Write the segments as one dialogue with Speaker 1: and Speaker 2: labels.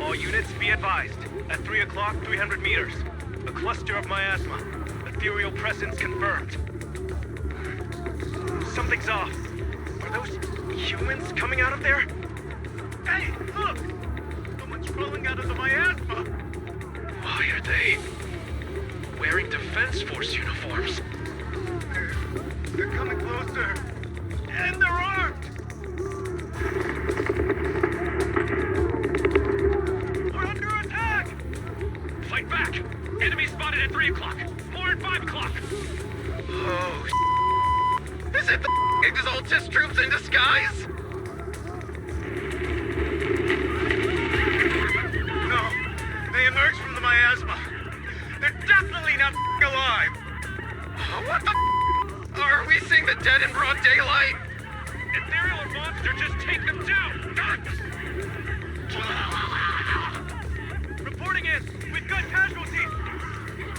Speaker 1: All units, be advised. At 3 o'clock, 300 meters. A cluster of miasma. Ethereal presence confirmed. Something's off. Are those humans coming out of there? Hey, look! Someone's crawling out of the miasma! Why are they wearing Defense Force uniforms? They're coming closer. And they're armed! Fight back! Enemy spotted at 3 o'clock. More at 5 o'clock. Oh, is it the Exaltus troops in disguise? No, they emerged from the miasma. They're definitely not alive. What the are we seeing the dead in broad daylight? Ethereal or monster, just take them down! Reporting in. We've got casualties!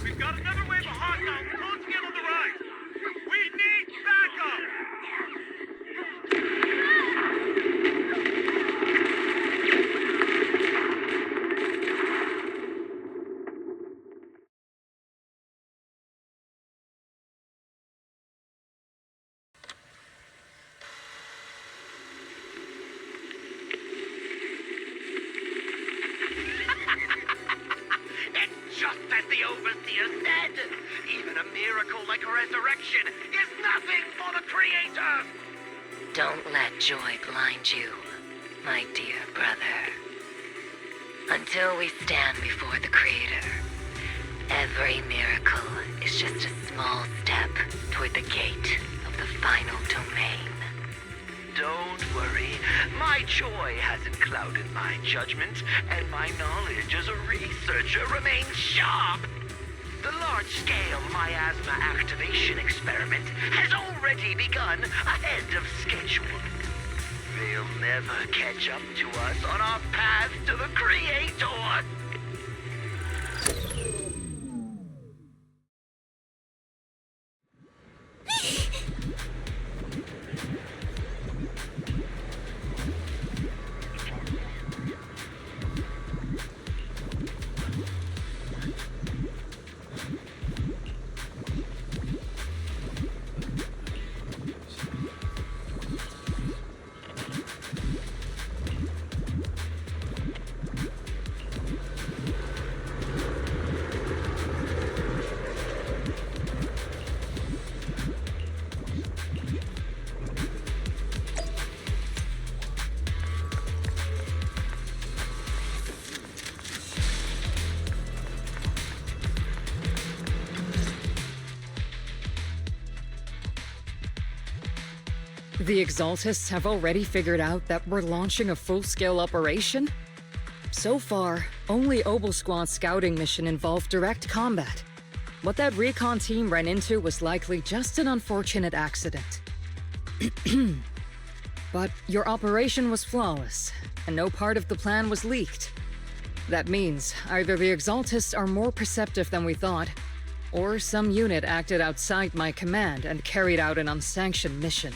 Speaker 1: We've got another wave of hostiles closing in on the right! We need backup! Just as the Overseer said, even a miracle like a resurrection is nothing for the Creator!
Speaker 2: Don't let joy blind you, my dear brother. Until we stand before the Creator, every miracle is just a small step toward the gate of the final domain.
Speaker 1: Don't worry. My joy hasn't clouded my judgment, and my knowledge as a researcher remains sharp. The large-scale miasma activation experiment has already begun ahead of schedule. They'll never catch up to us on our path to the Creator.
Speaker 3: The Exaltists have already figured out that we're launching a full-scale operation? So far, only Obel Squad's scouting mission involved direct combat. What that recon team ran into was likely just an unfortunate accident. But your operation was flawless, and no part of the plan was leaked. That means either the Exaltists are more perceptive than we thought, or some unit acted outside my command and carried out an unsanctioned mission.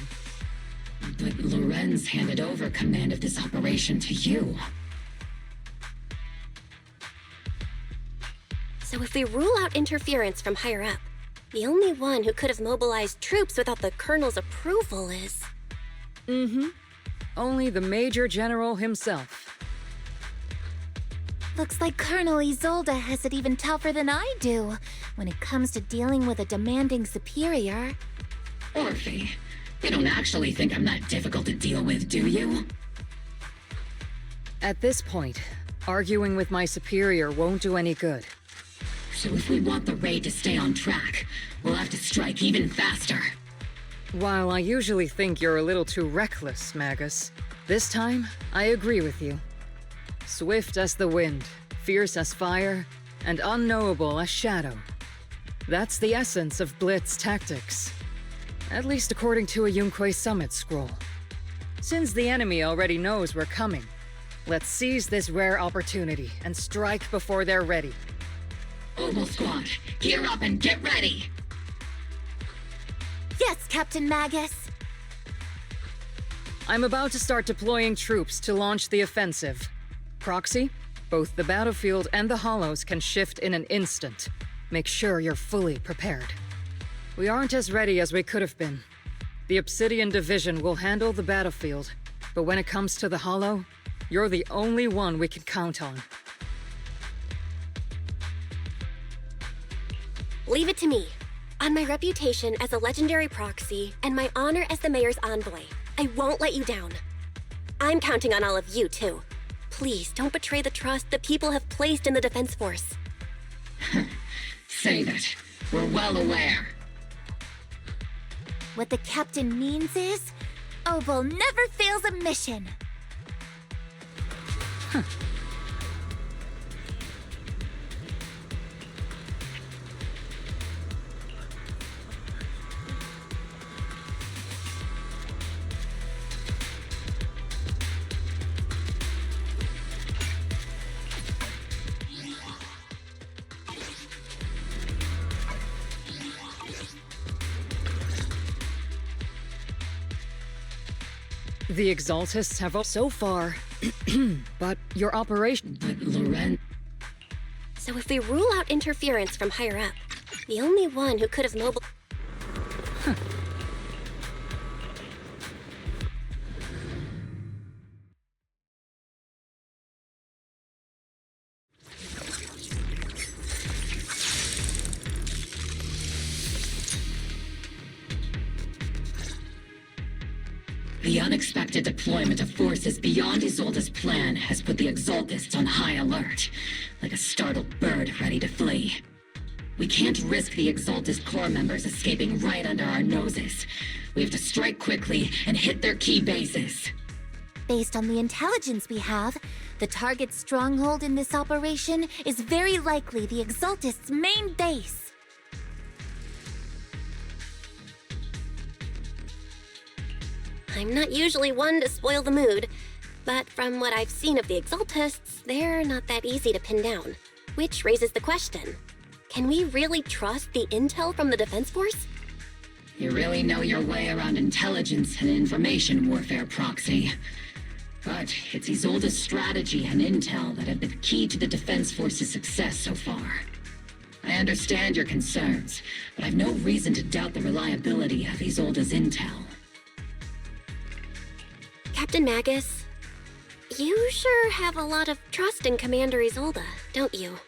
Speaker 4: But Lorenz handed over command of this operation to you.
Speaker 5: So if we rule out interference from higher up, the only one who could have mobilized troops without the Colonel's approval is...
Speaker 3: Only the Major General himself.
Speaker 6: Looks like Colonel Isolde has it even tougher than I do when it comes to dealing with a demanding superior.
Speaker 4: Orphe, you don't actually think I'm that difficult to deal with, do you?
Speaker 3: At this point, arguing with my superior won't do any good.
Speaker 4: So if we want the raid to stay on track, we'll have to strike even faster.
Speaker 3: While I usually think you're a little too reckless, Magus, this time I agree with you. Swift as the wind, fierce as fire, and unknowable as shadow. That's the essence of Blitz tactics. At least according to a Yunque Summit scroll. Since the enemy already knows we're coming, let's seize this rare opportunity and strike before they're ready.
Speaker 4: Oval Squad, gear up and get ready!
Speaker 6: Yes, Captain Magus.
Speaker 3: I'm about to start deploying troops to launch the offensive. Proxy, both the battlefield and the hollows can shift in an instant. Make sure you're fully prepared. We aren't as ready as we could have been. The Obsidian Division will handle the battlefield, but when it comes to the hollow, you're the only one we can count on.
Speaker 5: Leave it to me. On my reputation as a legendary proxy and my honor as the mayor's envoy, I won't let you down. I'm counting on all of you, too. Please don't betray the trust the people have placed in the Defense Force.
Speaker 4: Save it. We're well aware.
Speaker 6: What the captain means is, Oval never fails a mission.
Speaker 3: The Exaltists have so far, but your operation...
Speaker 4: But Loren...
Speaker 5: So if we rule out interference from higher up, the only one who could have mobile...
Speaker 4: The unexpected deployment of forces beyond Isolde's plan has put the Exaltists on high alert, like a startled bird ready to flee. We can't risk the Exaltist core members escaping right under our noses. We have to strike quickly and hit their key bases.
Speaker 6: Based on the intelligence we have, the target's stronghold in this operation is very likely the Exaltists' main base.
Speaker 5: I'm not usually one to spoil the mood, but from what I've seen of the Exaltists, they're not that easy to pin down. Which raises the question, can we really trust the intel from the Defense Force?
Speaker 4: You really know your way around intelligence and information warfare, Proxy. But it's Isolde's strategy and intel that have been key to the Defense Force's success so far. I understand your concerns, but I've no reason to doubt the reliability of Isolde's intel.
Speaker 5: Captain Magus, you sure have a lot of trust in Commander Isolde, don't you?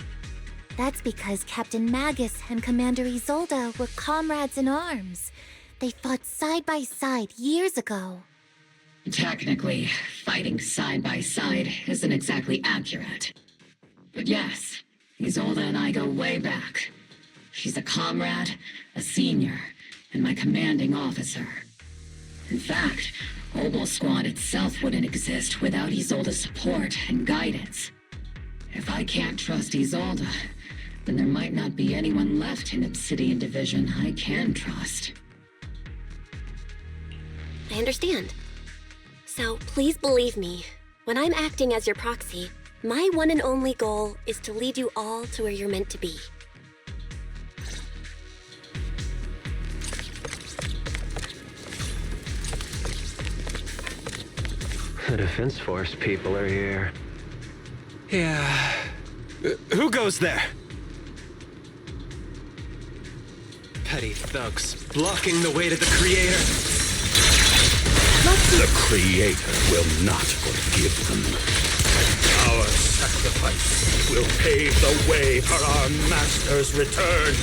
Speaker 6: That's because Captain Magus and Commander Isolde were comrades in arms. They fought side by side years ago.
Speaker 4: Technically, fighting side by side isn't exactly accurate. But yes, Isolde and I go way back. She's a comrade, a senior, and my commanding officer. In fact, Oval Squad itself wouldn't exist without Isolde's support and guidance. If I can't trust Isolde, then there might not be anyone left in Obsidian Division I can trust.
Speaker 5: I understand. So please believe me, when I'm acting as your proxy, my one and only goal is to lead you all to where you're meant to be.
Speaker 7: The Defense Force people are here.
Speaker 8: Yeah. Who goes there? Petty thugs blocking the way to the Creator.
Speaker 9: The Creator will not forgive them. Our sacrifice will pave the way for our Master's return.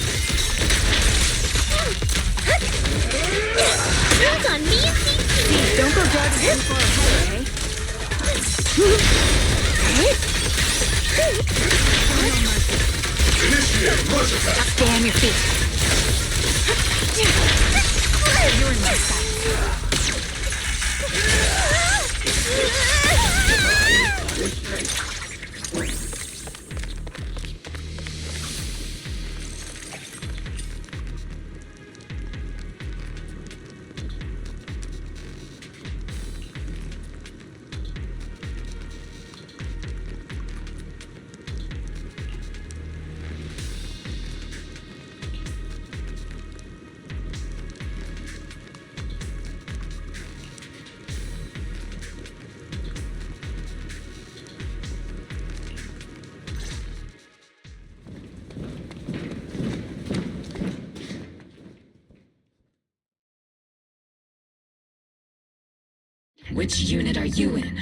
Speaker 6: Hold on, me.
Speaker 3: Don't go driving too far ahead,
Speaker 9: Initiate rush attack.
Speaker 3: Stay on your feet.
Speaker 6: You're in my sight.
Speaker 4: Which unit are you in?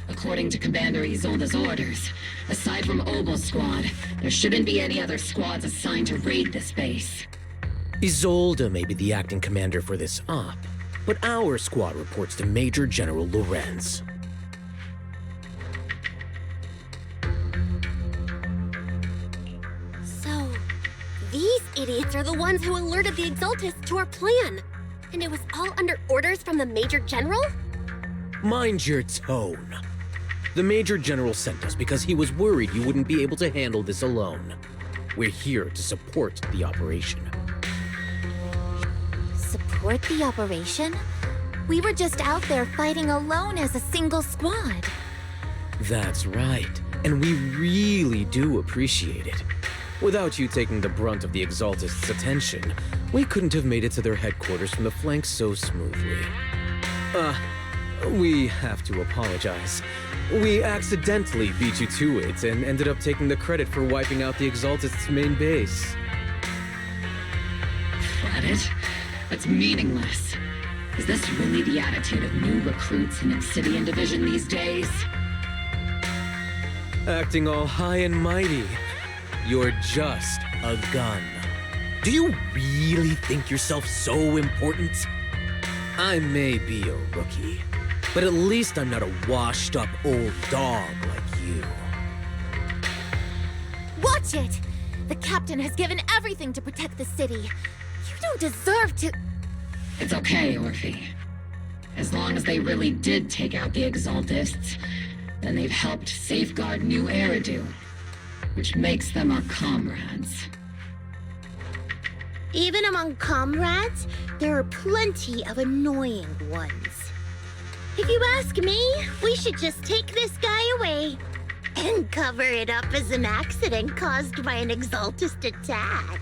Speaker 4: According to Commander Isolde's orders, aside from Obel Squad, there shouldn't be any other squads assigned to raid this base.
Speaker 10: Isolde may be the acting commander for this op, but our squad reports to Major General Lorenz.
Speaker 5: So, these idiots are the ones who alerted the Exaltists to our plan. And it was all under orders from the Major General?
Speaker 10: Mind your tone. The Major General sent us because he was worried you wouldn't be able to handle this alone. We're here to support the operation.
Speaker 6: Support the operation? We were just out there fighting alone as a single squad.
Speaker 10: That's right, and we really do appreciate it. Without you taking the brunt of the Exaltists' attention, we couldn't have made it to their headquarters from the flank so smoothly. We have to apologize. We accidentally beat you to it and ended up taking the credit for wiping out the Exaltists' main base.
Speaker 4: Credit? That's meaningless. Is this really the attitude of new recruits in Obsidian Division these days?
Speaker 10: Acting all high and mighty. You're just a gun. Do you really think yourself so important? I may be a rookie, but at least I'm not a washed-up old dog like you.
Speaker 6: Watch it! The captain has given everything to protect the city. You don't deserve to...
Speaker 4: It's okay, Orphe. As long as they really did take out the Exaltists, then they've helped safeguard New Eridu, which makes them our comrades.
Speaker 11: Even among comrades, there are plenty of annoying ones. If you ask me, we should just take this guy away and cover it up as an accident caused by an Exaltist attack.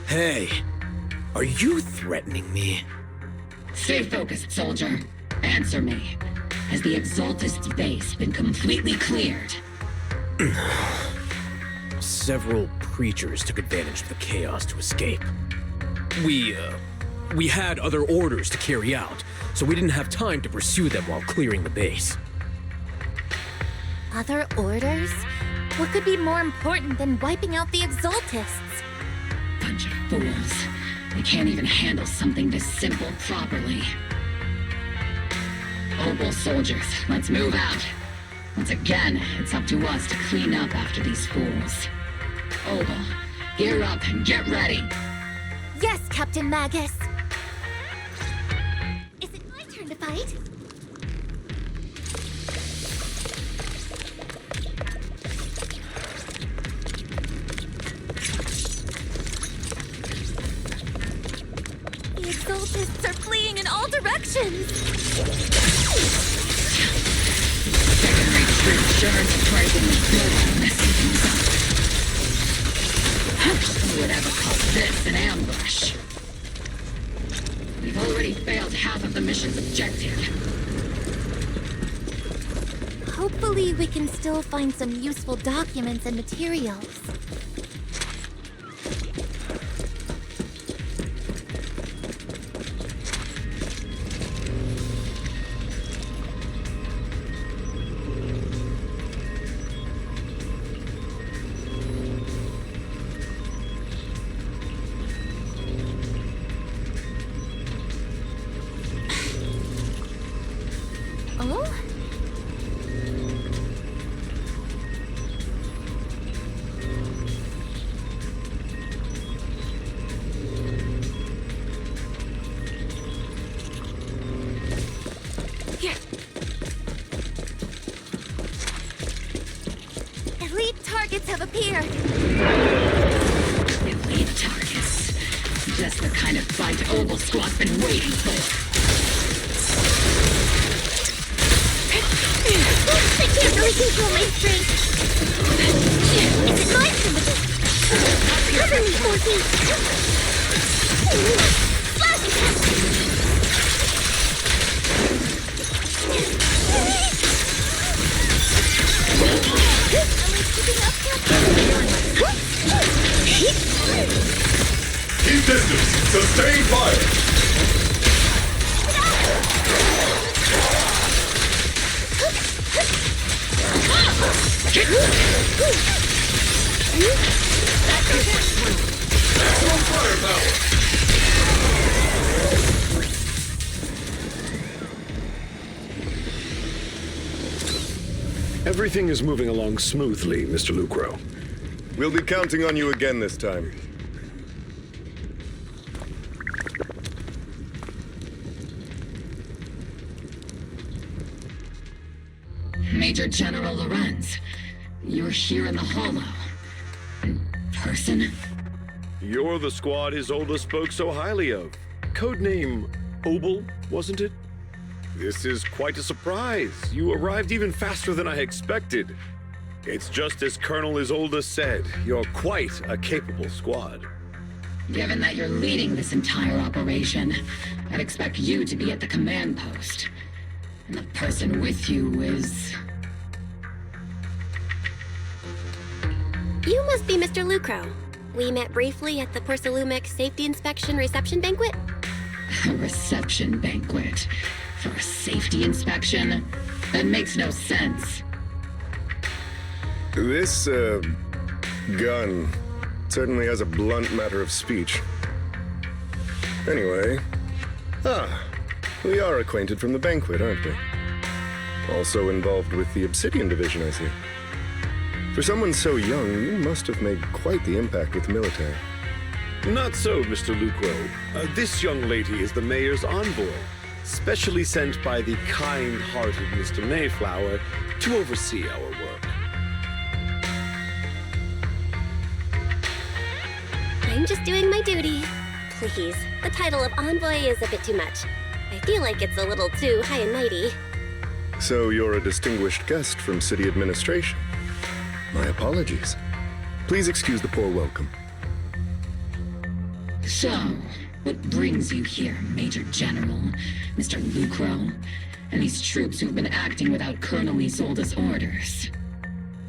Speaker 10: Hey, are you threatening me?
Speaker 4: Stay focused, soldier. Answer me. Has the Exaltist's base been completely cleared?
Speaker 10: Several preachers took advantage of the chaos to escape. We had other orders to carry out, so we didn't have time to pursue them while clearing the base.
Speaker 6: Other orders? What could be more important than wiping out the Exaltists?
Speaker 4: Bunch of fools. They can't even handle something this simple properly. Obel soldiers, let's move out. Once again, it's up to us to clean up after these fools. Obel, gear up and get ready.
Speaker 6: Yes, Captain Magus. Is it my turn to fight? The Exaltists are fleeing in all directions.
Speaker 4: Second-rate troops sure surprisingly good at messing things up. Who would ever call this an ambush? We've already failed half of the mission's objective.
Speaker 6: Hopefully, we can still find some useful documents and materials. Oh? disappeared.
Speaker 4: Elite targets. Just the kind of fight Oval Squad's been waiting for.
Speaker 11: I can't really control my strength. Is it my sympathy? Cover me, Orphe! Flash attack!
Speaker 9: Keep distance. Sustain fire. Maximum firepower.
Speaker 12: Everything is moving along smoothly, Mr. Lucro.
Speaker 13: We'll be counting on you again this time.
Speaker 4: Major General Lorenz, you're here in the Hollow. In person?
Speaker 12: You're the squad Isolde spoke so highly of. Codename Obel, wasn't it? This is quite a surprise. You arrived even faster than I expected. It's just as Colonel Isolde said, you're quite a capable squad.
Speaker 4: Given that you're leading this entire operation, I'd expect you to be at the command post. And the person with you is...
Speaker 5: You must be Mr. Lucro. We met briefly at the Porcelumix Safety Inspection Reception Banquet.
Speaker 4: A reception banquet? For a safety inspection? That makes no sense.
Speaker 13: This, gun certainly has a blunt matter of speech. Anyway... we are acquainted from the banquet, aren't we? Also involved with the Obsidian Division, I see. For someone so young, you must have made quite the impact with the military.
Speaker 12: Not so, Mr. Lucro. This young lady is the mayor's envoy, specially sent by the kind-hearted Mr. Mayflower to oversee our work.
Speaker 5: I'm just doing my duty. Please, the title of envoy is a bit too much. I feel like it's a little too high and mighty.
Speaker 13: So you're a distinguished guest from city administration. My apologies. Please excuse the poor welcome.
Speaker 4: So, what brings you here, Major General, Mr. Lucro, and these troops who've been acting without Colonel Isolde's orders?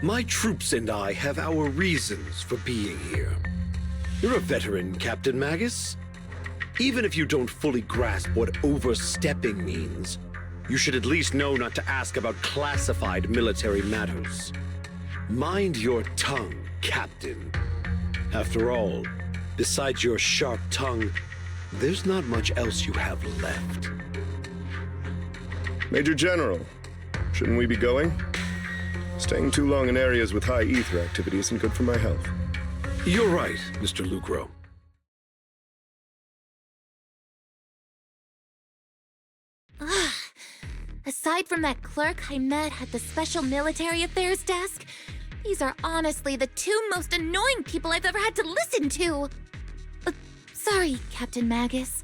Speaker 12: My troops and I have our reasons for being here. You're a veteran, Captain Magus. Even if you don't fully grasp what overstepping means, you should at least know not to ask about classified military matters. Mind your tongue, Captain. After all, besides your sharp tongue, there's not much else you have left.
Speaker 13: Major General, shouldn't we be going? Staying too long in areas with high ether activity isn't good for my health.
Speaker 12: You're right, Mr. Lucro.
Speaker 6: Aside from that clerk I met at the Special Military Affairs desk, these are honestly the two most annoying people I've ever had to listen to. Sorry, Captain Magus.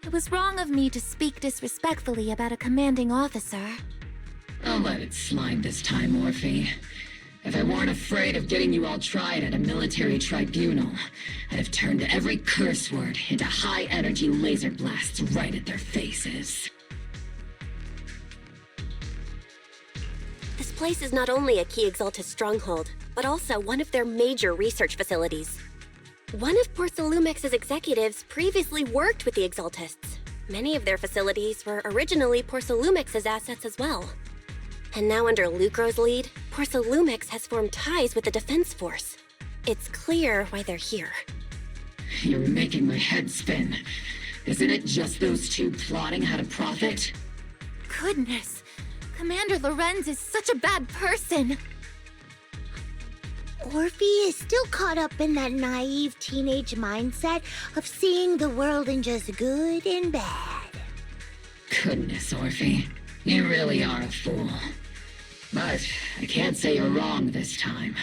Speaker 6: It was wrong of me to speak disrespectfully about a commanding officer.
Speaker 4: I'll let it slide this time, Orphe. If I weren't afraid of getting you all tried at a military tribunal, I'd have turned every curse word into high-energy laser blasts right at their faces.
Speaker 5: This place is not only a key Exaltus stronghold, but also one of their major research facilities. One of Porcelumix's executives previously worked with the Exaltists. Many of their facilities were originally Porcelumix's assets as well. And now under Lucro's lead, Porcelumix has formed ties with the Defense Force. It's clear why they're here.
Speaker 4: You're making my head spin. Isn't it just those two plotting how to profit?
Speaker 6: Goodness, Commander Lorenz is such a bad person.
Speaker 11: Orphe is still caught up in that naive teenage mindset of seeing the world in just good and bad.
Speaker 4: Goodness, Orphe. You really are a fool. But I can't say you're wrong this time.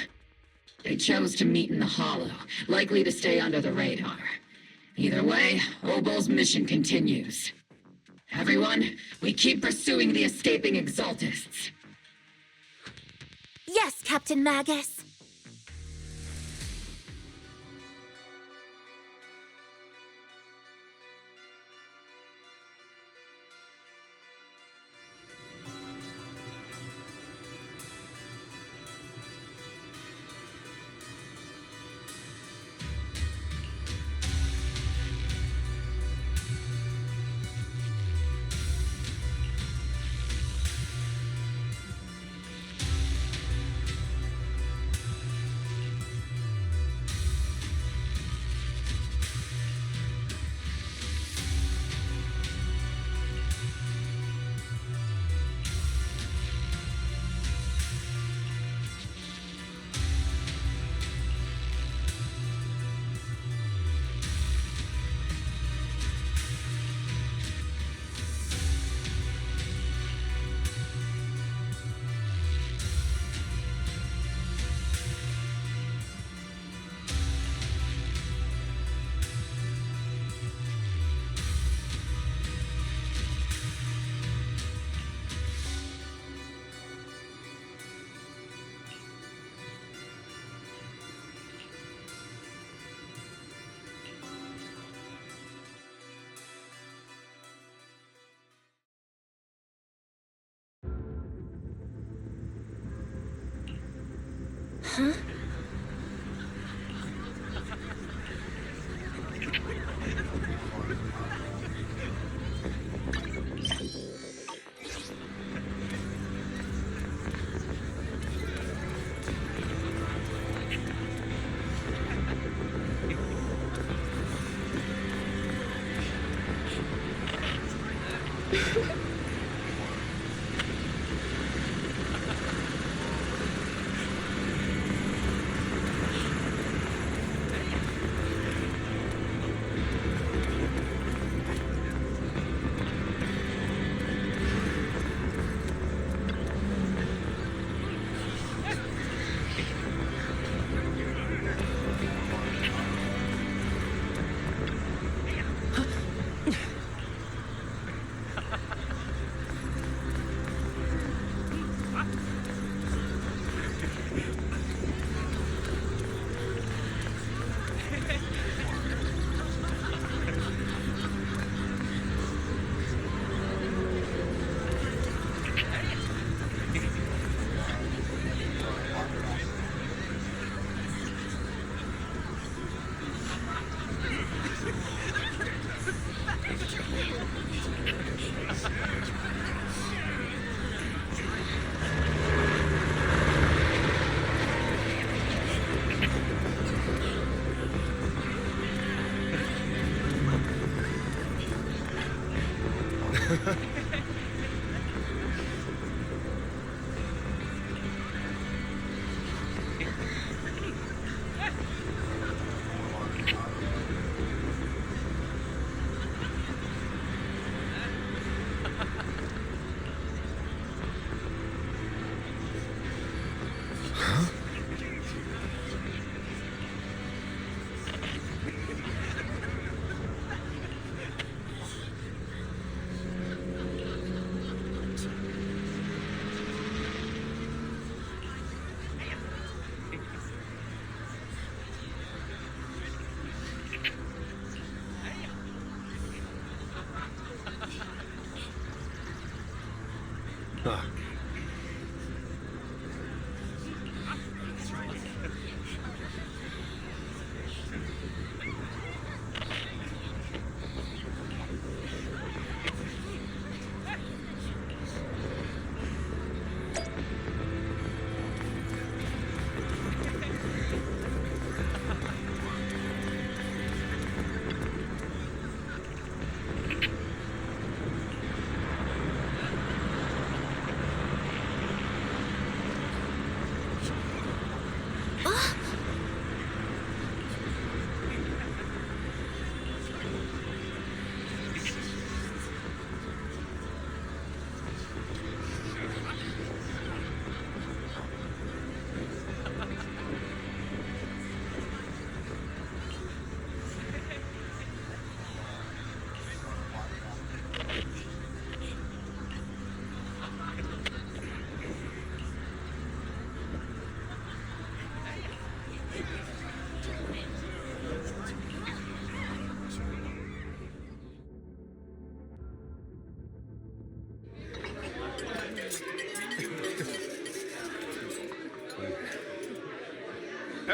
Speaker 4: They chose to meet in the Hollow, likely to stay under the radar. Either way, Obol's mission continues. Everyone, we keep pursuing the escaping Exaltists.
Speaker 6: Yes, Captain Magus.
Speaker 5: Huh?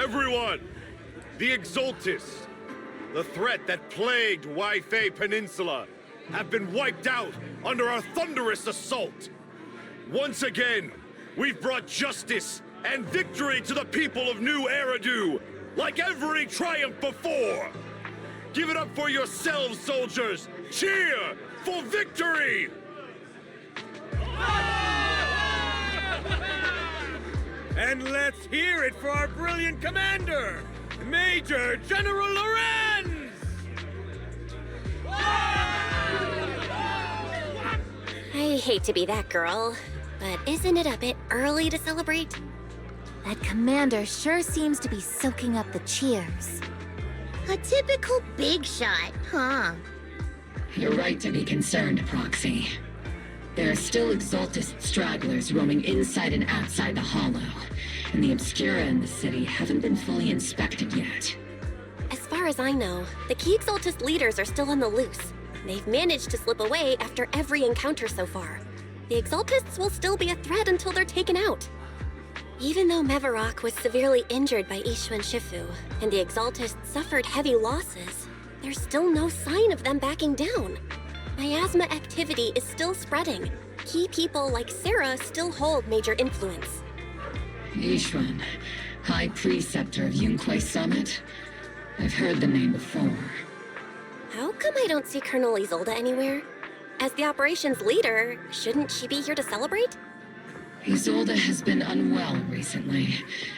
Speaker 12: Everyone! The Exaltis, the threat that plagued Wi-Fi Peninsula, have been wiped out under our thunderous assault. Once again, we've brought justice and victory to the people of New Eridu, like every triumph before. Give it up for yourselves, soldiers! Cheer for victory!
Speaker 8: And let's hear it for our brilliant commander, Major General Lorenz!
Speaker 5: I hate to be that girl, but isn't it a bit early to celebrate?
Speaker 6: That commander sure seems to be soaking up the cheers.
Speaker 11: A typical big shot, huh?
Speaker 4: You're right to be concerned, Proxy. There are still Exaltist stragglers roaming inside and outside the Hollow, and the Obscura in the city haven't been fully inspected yet.
Speaker 5: As far as I know, the key Exaltist leaders are still on the loose. They've managed to slip away after every encounter so far. The Exaltists will still be a threat until they're taken out. Even though Mevarok was severely injured by Ishu and Shifu, and the Exaltists suffered heavy losses, there's still no sign of them backing down. Miasma activity is still spreading. Key people like Sarah still hold major influence.
Speaker 4: Ishwan, High Preceptor of Yunquay Summit? I've heard the name before.
Speaker 5: How come I don't see Colonel Isolde anywhere? As the operations leader, shouldn't she be here to celebrate?
Speaker 4: Isolde has been unwell recently,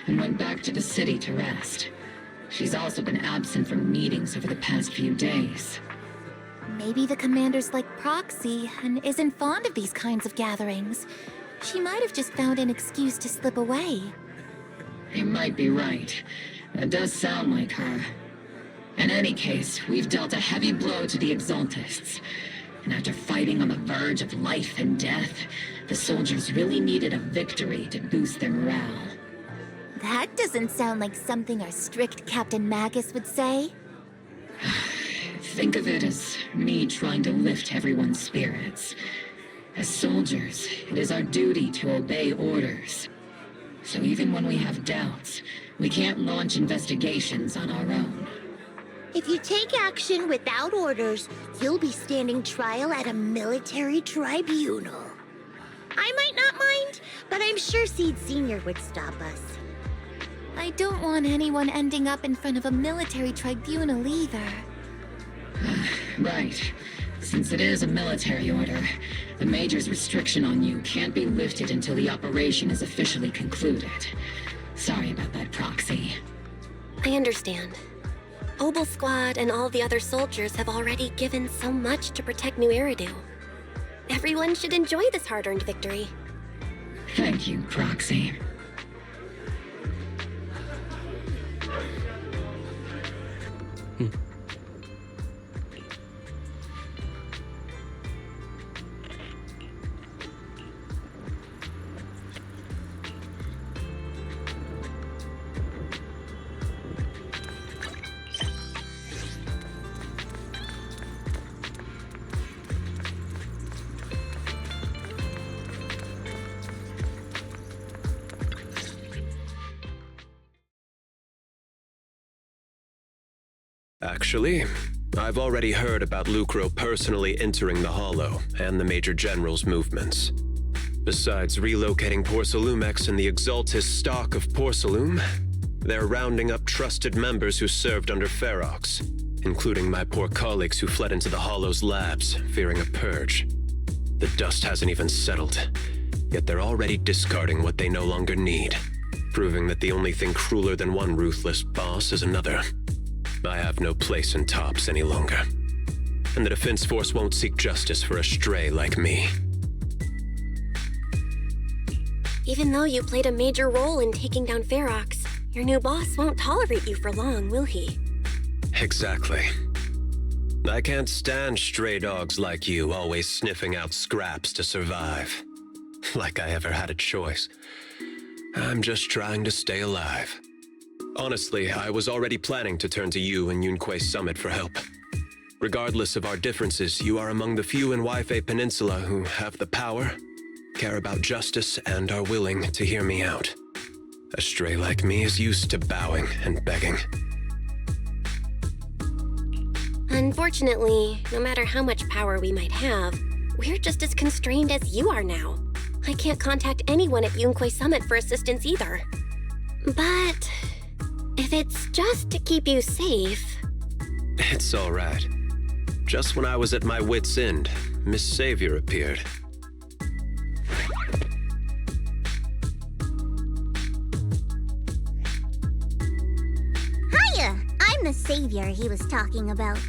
Speaker 4: and went back to the city to rest. She's also been absent from meetings over the past few days.
Speaker 6: Maybe the commander's like Proxy and isn't fond of these kinds of gatherings. She might have just found an excuse to slip away.
Speaker 4: You might be right. That does sound like her. In any case, we've dealt a heavy blow to the Exaltists. And after fighting on the verge of life and death, the soldiers really needed a victory to boost their morale.
Speaker 6: That doesn't sound like something our strict Captain Magus would say.
Speaker 4: Think of it as me trying to lift everyone's spirits. As soldiers, it is our duty to obey orders. So even when we have doubts, we can't launch investigations on our own.
Speaker 11: If you take action without orders, you'll be standing trial at a military tribunal. I might not mind, but I'm sure Seed Sr. would stop us.
Speaker 6: I don't want anyone ending up in front of a military tribunal either.
Speaker 4: Right. Since it is a military order, the Major's restriction on you can't be lifted until the operation is officially concluded. Sorry about that, Proxy.
Speaker 5: I understand. Obel Squad and all the other soldiers have already given so much to protect New Eridu. Everyone should enjoy this hard-earned victory.
Speaker 4: Thank you, Proxy.
Speaker 7: Actually, I've already heard about Lucro personally entering the Hollow and the Major General's movements. Besides relocating Porcelumex and the Exaltis stock of Porcelum, they're rounding up trusted members who served under Ferox, including my poor colleagues who fled into the Hollow's labs, fearing a purge. The dust hasn't even settled, yet they're already discarding what they no longer need, proving that the only thing crueler than one ruthless boss is another. I have no place in Tops any longer, and the Defense Force won't seek justice for a stray like me.
Speaker 5: Even though you played a major role in taking down Ferox, your new boss won't tolerate you for long, will he?
Speaker 7: Exactly. I can't stand stray dogs like you always sniffing out scraps to survive. Like I ever had a choice. I'm just trying to stay alive. Honestly, I was already planning to turn to you and Yunquay Summit for help. Regardless of our differences, you are among the few in Wi-Fi Peninsula who have the power, care about justice, and are willing to hear me out. A stray like me is used to bowing and begging.
Speaker 5: Unfortunately, no matter how much power we might have, we're just as constrained as you are now. I can't contact anyone at Yunquay Summit for assistance either. But if it's just to keep you safe...
Speaker 7: It's all right. Just when I was at my wit's end, Miss Savior appeared.
Speaker 11: Hiya! I'm the savior he was talking about.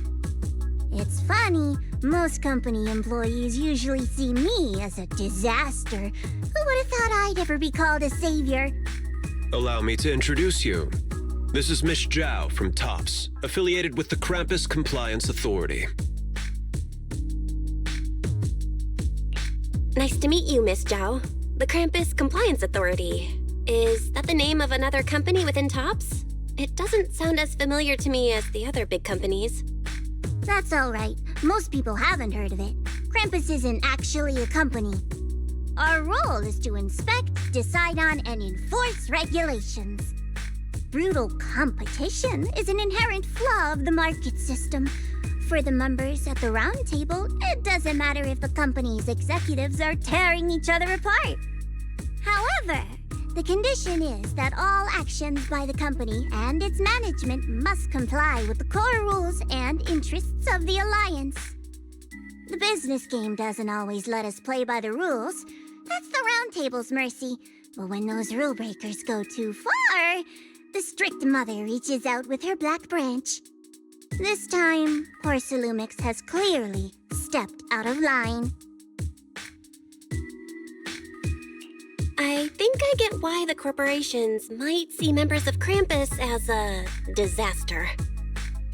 Speaker 11: It's funny, most company employees usually see me as a disaster. Who would have thought I'd ever be called a savior?
Speaker 7: Allow me to introduce you. This is Miss Zhao from TOPS, affiliated with the Krampus Compliance Authority.
Speaker 5: Nice to meet you, Miss Zhao. The Krampus Compliance Authority. Is that the name of another company within TOPS? It doesn't sound as familiar to me as the other big companies.
Speaker 11: That's all right. Most people haven't heard of it. Krampus isn't actually a company. Our role is to inspect, decide on, and enforce regulations. Brutal competition is an inherent flaw of the market system. For the members at the round table, it doesn't matter if the company's executives are tearing each other apart. However, the condition is that all actions by the company and its management must comply with the core rules and interests of the Alliance. The business game doesn't always let us play by the rules. That's the round table's mercy. But when those rule breakers go too far, the strict mother reaches out with her black branch. This time, Porcelumix has clearly stepped out of line.
Speaker 5: I think I get why the corporations might see members of Krampus as a disaster.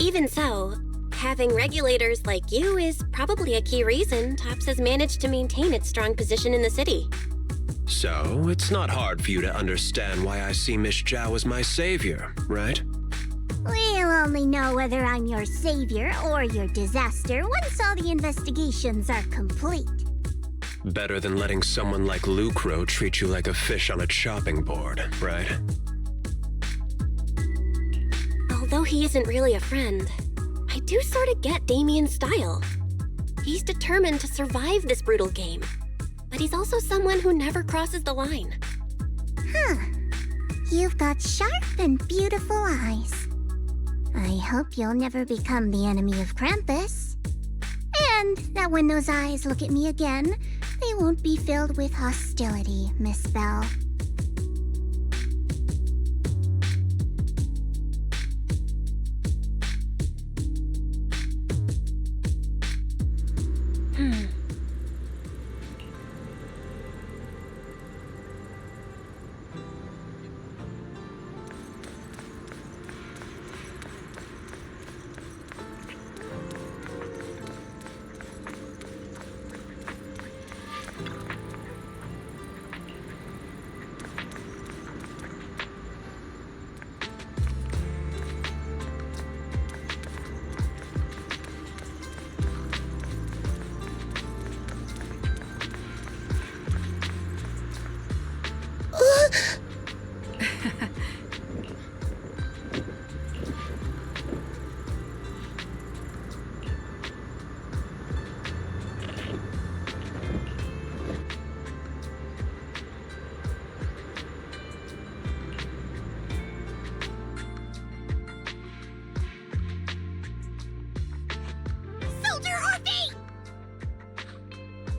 Speaker 5: Even so, having regulators like you is probably a key reason TOPS has managed to maintain its strong position in the city.
Speaker 7: So, it's not hard for you to understand why I see Miss Zhao as my savior, right?
Speaker 11: We'll only know whether I'm your savior or your disaster once all the investigations are complete.
Speaker 7: Better than letting someone like Lucro treat you like a fish on a chopping board, right?
Speaker 5: Although he isn't really a friend, I do sort of get Damien's style. He's determined to survive this brutal game, but he's also someone who never crosses the line.
Speaker 11: Huh. You've got sharp and beautiful eyes. I hope you'll never become the enemy of Krampus. And that when those eyes look at me again, they won't be filled with hostility, Miss Bell.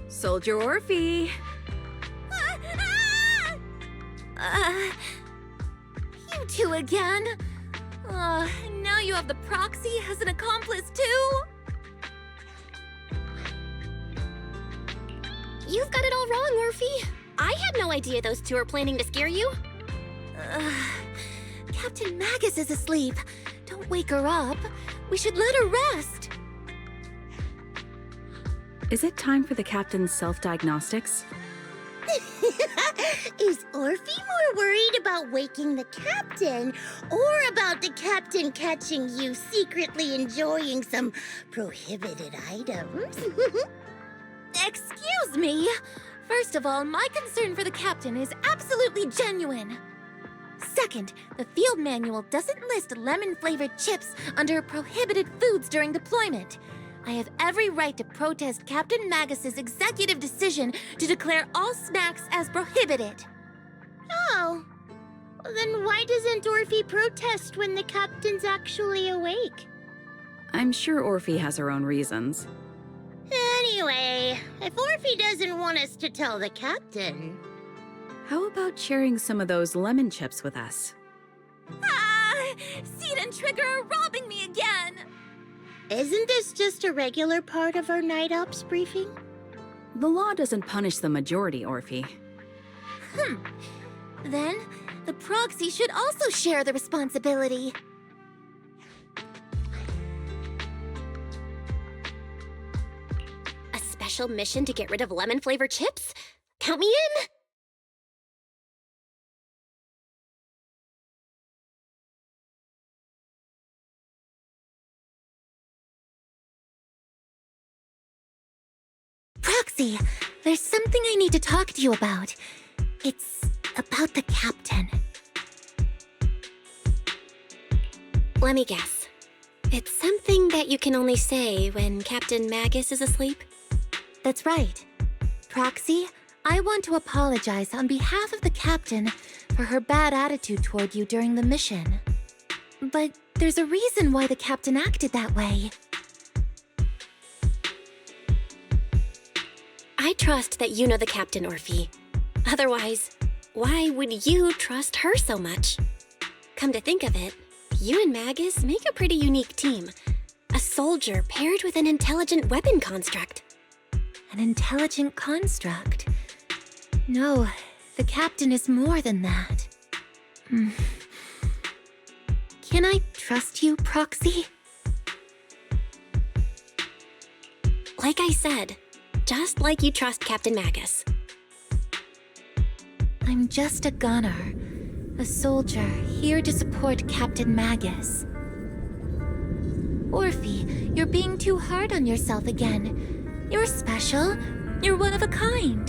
Speaker 14: Soldier Orphe!
Speaker 6: You two again? Now you have the proxy as an accomplice too?
Speaker 5: You've got it all wrong, Orphe. I had no idea those two were planning to scare you.
Speaker 6: Captain Magus is asleep. Don't wake her up. We should let her rest.
Speaker 14: Is it time for the captain's self-diagnostics?
Speaker 11: Is Orphe more worried about waking the captain or about the captain catching you secretly enjoying some prohibited items?
Speaker 6: Excuse me. First of all, my concern for the captain is absolutely genuine. Second, the field manual doesn't list lemon-flavored chips under prohibited foods during deployment. I have every right to protest Captain Magus's executive decision to declare all snacks as prohibited.
Speaker 11: Oh. Well, then why doesn't Orphe protest when the captain's actually awake?
Speaker 14: I'm sure Orphe has her own reasons.
Speaker 11: Anyway, if Orphe doesn't want us to tell the captain...
Speaker 14: How about sharing some of those lemon chips with us?
Speaker 6: Ah! Seed and Trigger are robbing me again!
Speaker 11: Isn't this just a regular part of our night ops briefing?
Speaker 14: The law doesn't punish the majority, Orphe.
Speaker 6: Then, the proxy should also share the responsibility.
Speaker 5: A special mission to get rid of lemon-flavored chips? Count me in!
Speaker 6: Proxy, there's something I need to talk to you about. It's about the captain.
Speaker 5: Let me guess. It's something that you can only say when Captain Magus is asleep?
Speaker 6: That's right. Proxy, I want to apologize on behalf of the captain for her bad attitude toward you during the mission. But there's a reason why the captain acted that way.
Speaker 5: I trust that you know the captain, Orphe. Otherwise, why would you trust her so much? Come to think of it, you and Magus make a pretty unique team. A soldier paired with an intelligent weapon construct.
Speaker 6: An intelligent construct? No, the captain is more than that. Can I trust you, Proxy?
Speaker 5: Like I said, just like you trust Captain Magus.
Speaker 6: I'm just a gunner. A soldier here to support Captain Magus. Orphe, you're being too hard on yourself again. You're special. You're one of a kind.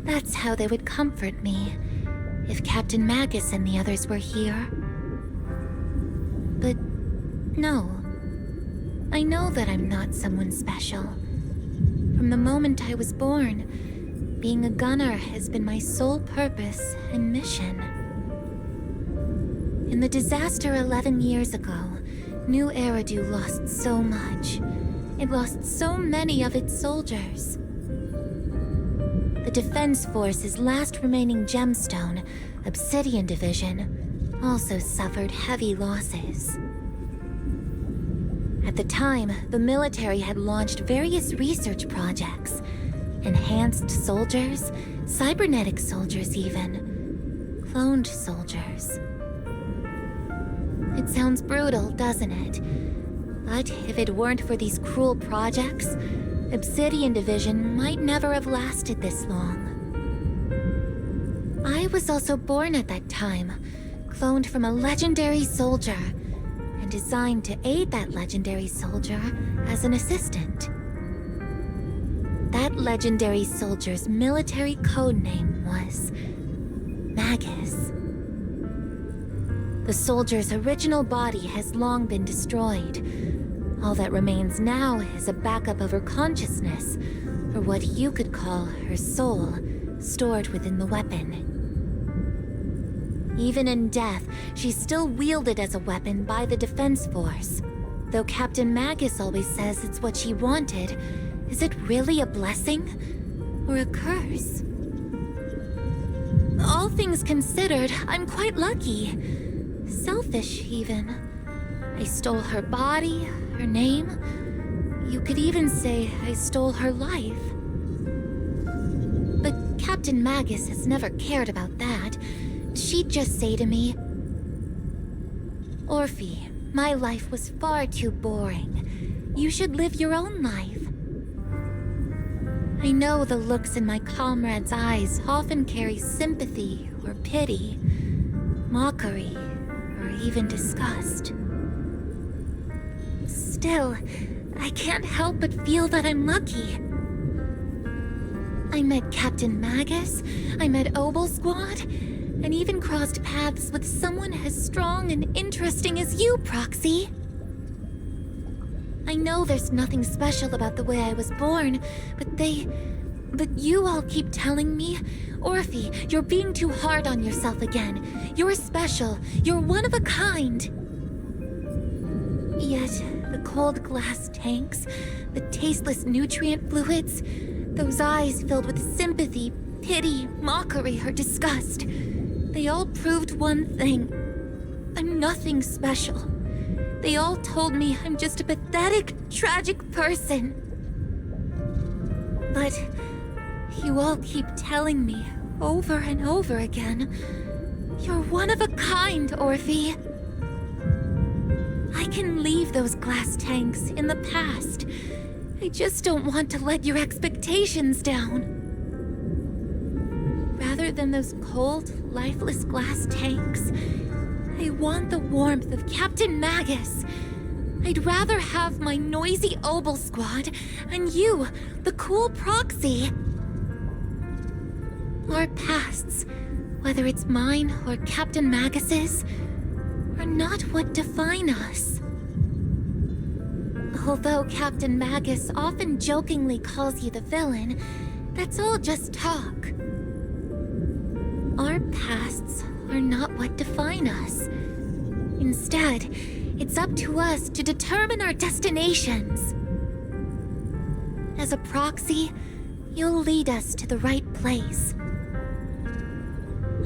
Speaker 6: That's how they would comfort me, if Captain Magus and the others were here. But no. I know that I'm not someone special. From the moment I was born, being a gunner has been my sole purpose and mission. In the disaster 11 years ago, New Eridu lost so much. It lost so many of its soldiers. The Defense Force's last remaining gemstone, Obsidian Division, also suffered heavy losses. At the time, the military had launched various research projects. Enhanced soldiers, cybernetic soldiers even. Cloned soldiers. It sounds brutal, doesn't it? But if it weren't for these cruel projects, Obsidian Division might never have lasted this long. I was also born at that time, cloned from a legendary soldier, and designed to aid that legendary soldier as an assistant. That legendary soldier's military code name was Magus. The soldier's original body has long been destroyed. All that remains now is a backup of her consciousness, or what you could call her soul, stored within the weapon. Even in death, she's still wielded as a weapon by the Defense Force. Though Captain Magus always says it's what she wanted, is it really a blessing or a curse? All things considered, I'm quite lucky. Selfish, even. I stole her body, her name. You could even say I stole her life. But Captain Magus has never cared about that. She'd just say to me, Orphe, my life was far too boring. You should live your own life. I know the looks in my comrades' eyes often carry sympathy or pity, mockery, or even disgust. Still, I can't help but feel that I'm lucky. I met Captain Magus, I met Obel Squad, and even crossed paths with someone as strong and interesting as you, Proxy. I know there's nothing special about the way I was born, but you all keep telling me, Orphe, you're being too hard on yourself again. You're special. You're one of a kind. Yet, the cold glass tanks, the tasteless nutrient fluids, those eyes filled with sympathy, pity, mockery, or disgust, they all proved one thing. I'm nothing special. They all told me I'm just a pathetic, tragic person. But you all keep telling me, over and over again, you're one of a kind, Orphe. I can leave those glass tanks in the past. I just don't want to let your expectations down. Rather than those cold, lifeless glass tanks, I want the warmth of Captain Magus. I'd rather have my noisy Obel squad and you, the cool Proxy. Our pasts, whether it's mine or Captain Magus's, are not what define us. Although Captain Magus often jokingly calls you the villain, that's all just talk. Our pasts are not what define us. Instead, it's up to us to determine our destinations. As a Proxy, you'll lead us to the right place.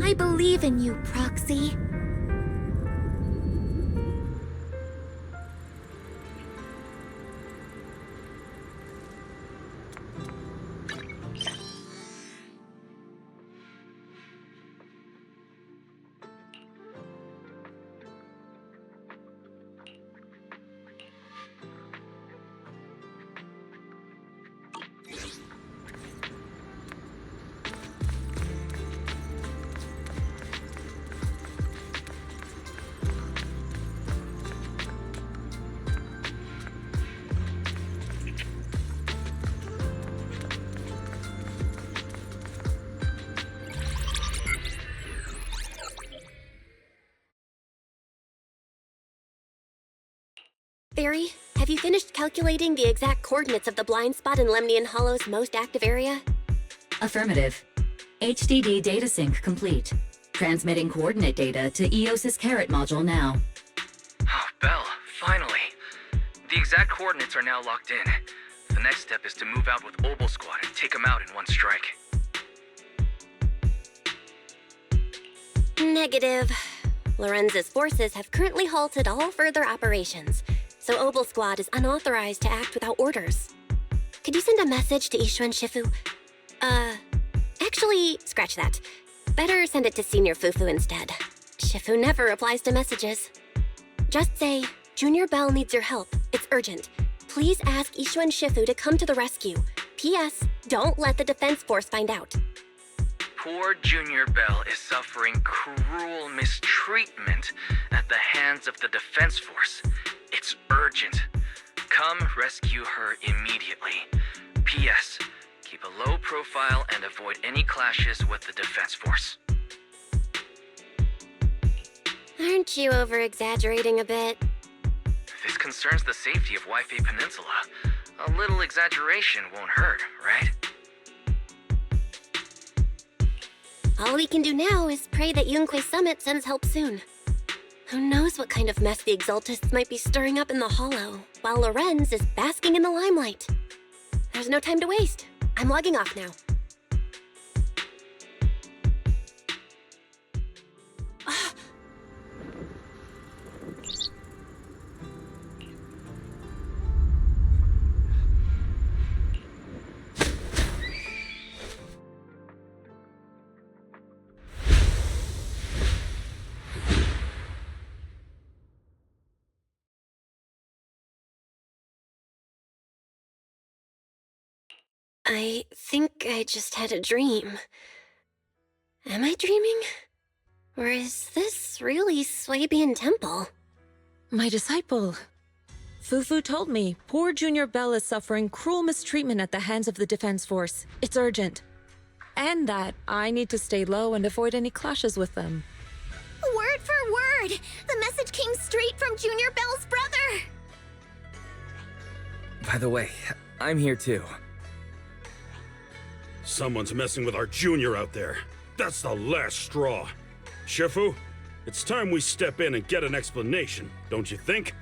Speaker 6: I believe in you, Proxy.
Speaker 5: Barry, have you finished calculating the exact coordinates of the blind spot in Lemnian Hollow's most active area?
Speaker 15: Affirmative. HDD data sync complete. Transmitting coordinate data to EOS's Carrot module now.
Speaker 16: Oh, Belle, finally. The exact coordinates are now locked in. The next step is to move out with Obel Squad and take them out in one strike.
Speaker 5: Negative. Lorenz's forces have currently halted all further operations, so Obel Squad is unauthorized to act without orders. Could you send a message to Ishuan Shifu? Actually, scratch that. Better send it to Senior Fufu instead. Shifu never replies to messages. Just say, Junior Bell needs your help. It's urgent. Please ask Ishuan Shifu to come to the rescue. P.S. Don't let the defense force find out.
Speaker 16: Poor Junior Bell is suffering cruel mistreatment at the hands of the defense force. It's urgent. Come rescue her immediately. P.S. Keep a low profile and avoid any clashes with the defense force.
Speaker 5: Aren't you over-exaggerating a bit?
Speaker 16: This concerns the safety of Waifei Peninsula. A little exaggeration won't hurt, right?
Speaker 5: All we can do now is pray that Yunque Summit sends help soon. Who knows what kind of mess the Exaltists might be stirring up in the Hollow, while Lorenz is basking in the limelight. There's no time to waste. I'm logging off now. I think I just had a dream. Am I dreaming? Or is this really Swabian Temple?
Speaker 17: My disciple. Fufu told me poor Junior Bell is suffering cruel mistreatment at the hands of the defense force. It's urgent. And that I need to stay low and avoid any clashes with them.
Speaker 11: Word for word! The message came straight from Junior Bell's brother!
Speaker 10: By the way, I'm here too.
Speaker 9: Someone's messing with our junior out there. That's the last straw. Shifu, it's time we step in and get an explanation, don't you think?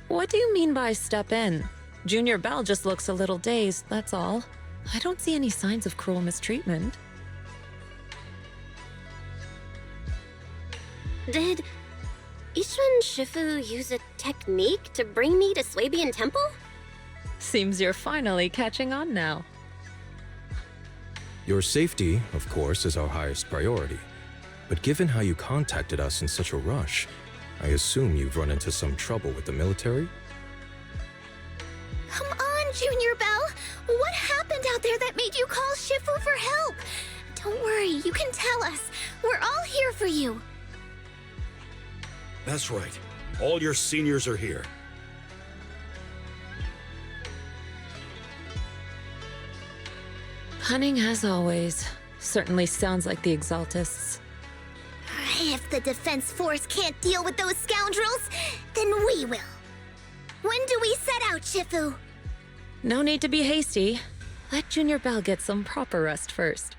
Speaker 17: What do you mean by step in? Junior Bell just looks a little dazed, that's all. I don't see any signs of cruel mistreatment.
Speaker 5: Did Ishun Shifu use a technique to bring me to Swabian Temple?
Speaker 17: Seems you're finally catching on now.
Speaker 18: Your safety, of course, is our highest priority. But given how you contacted us in such a rush, I assume you've run into some trouble with the military?
Speaker 11: Come on, Junior Bell! What happened out there that made you call Shifu for help? Don't worry, you can tell us. We're all here for you.
Speaker 9: That's right. All your seniors are here.
Speaker 17: Cunning as always. Certainly sounds like the Exaltists.
Speaker 11: If the Defense Force can't deal with those scoundrels, then we will. When do we set out, Shifu?
Speaker 17: No need to be hasty. Let Junior Bell get some proper rest first.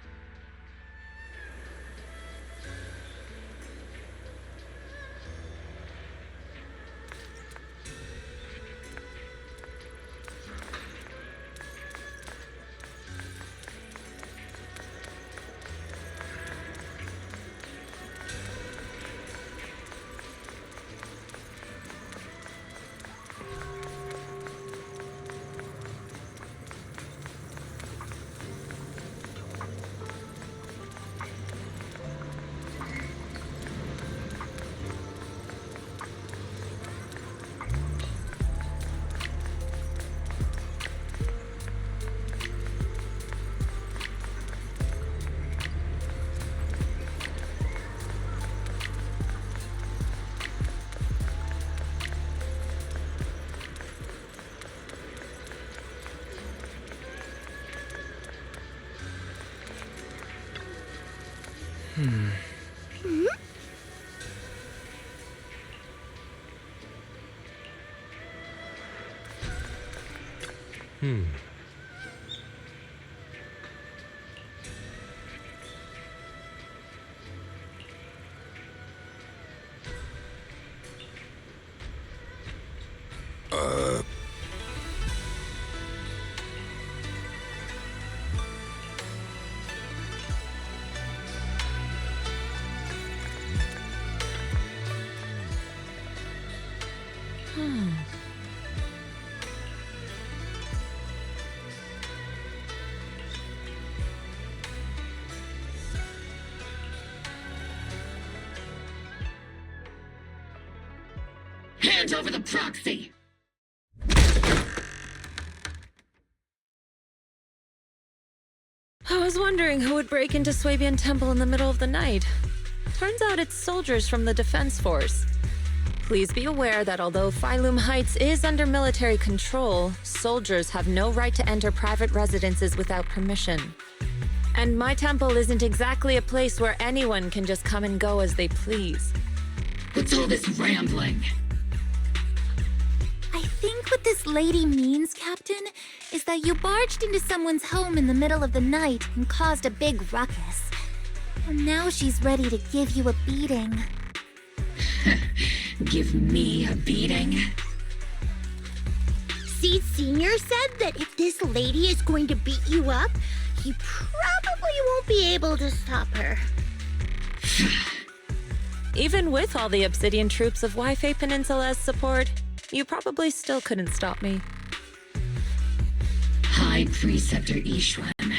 Speaker 4: Hand over the proxy!
Speaker 17: I was wondering who would break into Swabian Temple in the middle of the night. Turns out it's soldiers from the Defense Force. Please be aware that although Phylum Heights is under military control, soldiers have no right to enter private residences without permission. And my temple isn't exactly a place where anyone can just come and go as they please.
Speaker 4: What's all this rambling?
Speaker 6: I think what this lady means, Captain, is that you barged into someone's home in the middle of the night and caused a big ruckus. And now she's ready to give you a beating.
Speaker 4: Give me a beating?
Speaker 11: Seed Sr. said that if this lady is going to beat you up, he probably won't be able to stop her.
Speaker 17: Even with all the Obsidian troops of Waifei Peninsula's support, you probably still couldn't stop me.
Speaker 4: High Preceptor Ishwan,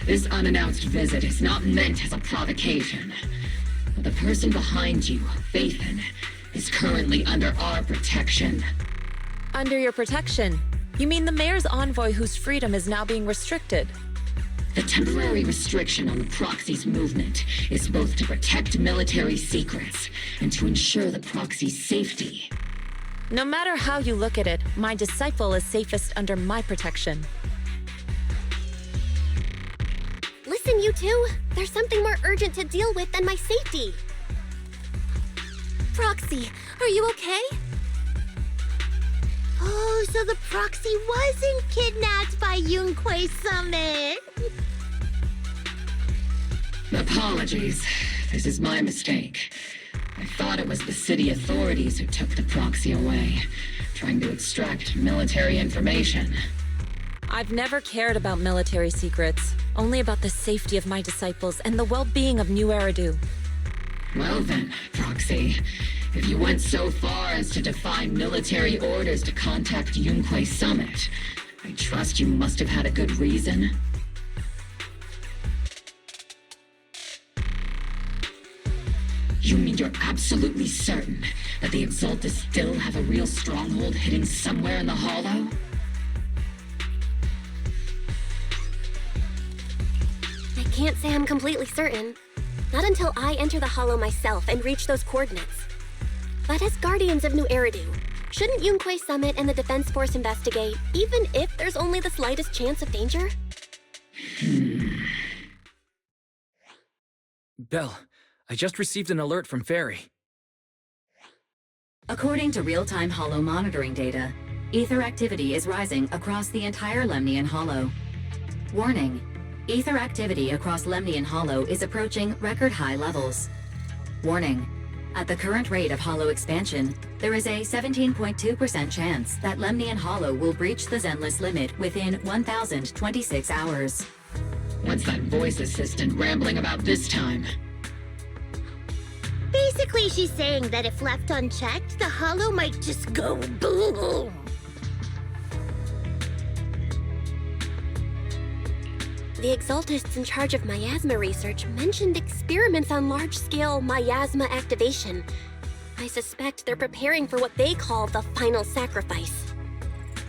Speaker 4: this unannounced visit is not meant as a provocation. But the person behind you, Faithin, is currently under our protection.
Speaker 17: Under your protection? You mean the mayor's envoy whose freedom is now being restricted?
Speaker 4: The temporary restriction on the proxy's movement is both to protect military secrets and to ensure the proxy's safety.
Speaker 17: No matter how you look at it, my disciple is safest under my protection.
Speaker 11: Listen
Speaker 5: Listen, you two. There's something more urgent to deal with than my safety.
Speaker 6: Proxy, are you okay?
Speaker 11: Oh, so the Proxy wasn't kidnapped by Yunquei Summit.
Speaker 4: Apologies. This is my mistake. I thought it was the city authorities who took the Proxy away, trying to extract military information.
Speaker 17: I've never cared about military secrets, only about the safety of my disciples and the well-being of New Eridu.
Speaker 4: Well then, Proxy, if you went so far as to defy military orders to contact Yunquei Summit, I trust you must have had a good reason. You mean you're absolutely certain that the Exaltus still have a real stronghold hidden somewhere in the Hollow?
Speaker 5: I can't say I'm completely certain. Not until I enter the Hollow myself and reach those coordinates. But as Guardians of New Eridu, shouldn't Yunquei Summit and the Defense Force investigate, even if there's only the slightest chance of danger?
Speaker 16: Belle, I just received an alert from Fairy.
Speaker 15: According to real-time Hollow monitoring data, ether activity is rising across the entire Lemnian Hollow. Warning: ether activity across Lemnian Hollow is approaching record-high levels. Warning: at the current rate of Hollow expansion, there is a 17.2% chance that Lemnian Hollow will breach the Zenless limit within 1,026 hours.
Speaker 4: What's that voice assistant rambling about this time?
Speaker 11: Basically, she's saying that if left unchecked, the Hollow might just go boom.
Speaker 5: The Exaltists in charge of miasma research mentioned experiments on large-scale miasma activation. I suspect they're preparing for what they call the final sacrifice.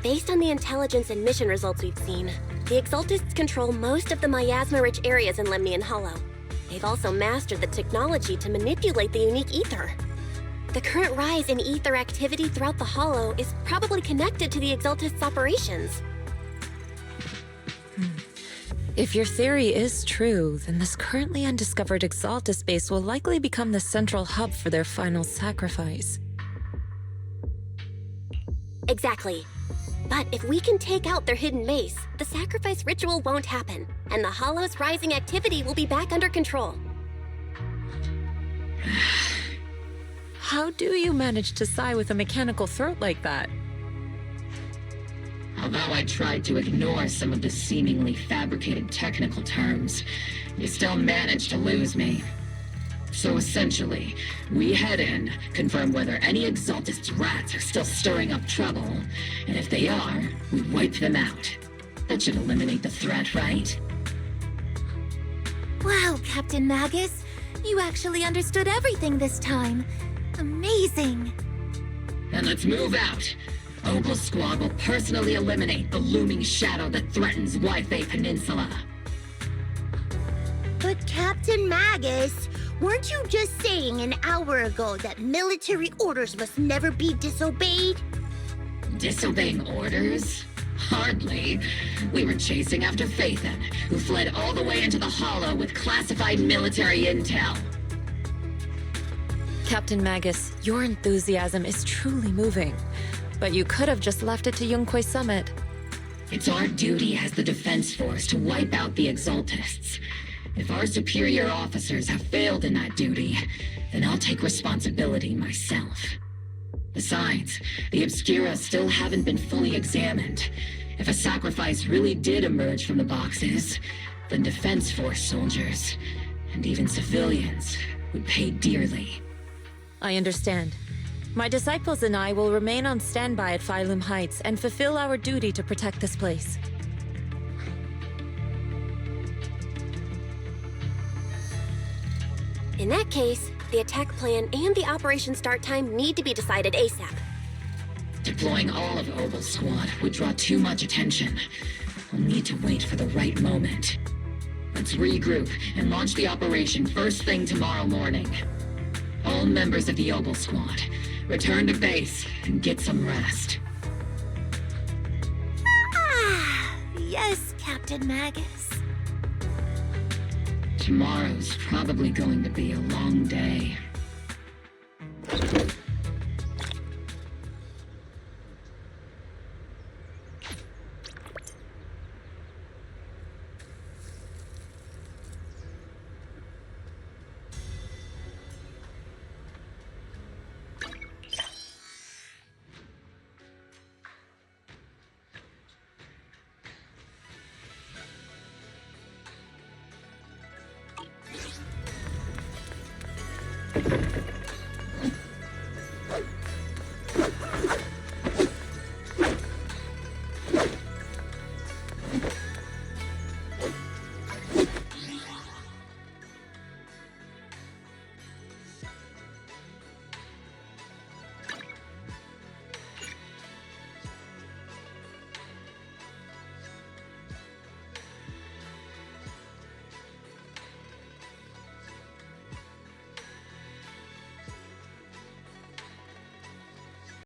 Speaker 5: Based on the intelligence and mission results we've seen, the Exaltists control most of the miasma-rich areas in Lemnian Hollow. They've also mastered the technology to manipulate the unique ether. The current rise in ether activity throughout the Hollow is probably connected to the Exaltists' operations.
Speaker 17: If your theory is true, then this currently undiscovered Exaltus base will likely become the central hub for their final sacrifice.
Speaker 5: Exactly. But if we can take out their hidden base, the sacrifice ritual won't happen, and the Hollow's rising activity will be back under control.
Speaker 17: How do you manage to sigh with a mechanical throat like that?
Speaker 4: Although I tried to ignore some of the seemingly fabricated technical terms, you still managed to lose me. So essentially, we head in, confirm whether any Exaltist rats are still stirring up trouble, and if they are, we wipe them out. That should eliminate the threat, right?
Speaker 6: Wow, Captain Magus. You actually understood everything this time. Amazing.
Speaker 4: Then let's move out. Opal Squad will personally eliminate the looming shadow that threatens Wi-Fi Peninsula.
Speaker 11: But Captain Magus, weren't you just saying an hour ago that military orders must never be disobeyed?
Speaker 4: Disobeying orders? Hardly. We were chasing after Phaethon, who fled all the way into the Hollow with classified military intel.
Speaker 17: Captain Magus, your enthusiasm is truly moving. But you could have just left it to Yunquei Summit.
Speaker 4: It's our duty as the Defense Force to wipe out the Exaltists. If our superior officers have failed in that duty, then I'll take responsibility myself. Besides, the Obscura still haven't been fully examined. If a sacrifice really did emerge from the boxes, then Defense Force soldiers, and even civilians, would pay dearly.
Speaker 17: I understand. My disciples and I will remain on standby at Phylum Heights and fulfill our duty to protect this place.
Speaker 5: In that case, the attack plan and the operation start time need to be decided ASAP.
Speaker 4: Deploying all of Opal Squad would draw too much attention. We'll need to wait for the right moment. Let's regroup and launch the operation first thing tomorrow morning. All members of the Opal Squad, return to base and get some rest.
Speaker 6: Ah, yes, Captain Magus.
Speaker 4: Tomorrow's probably going to be a long day.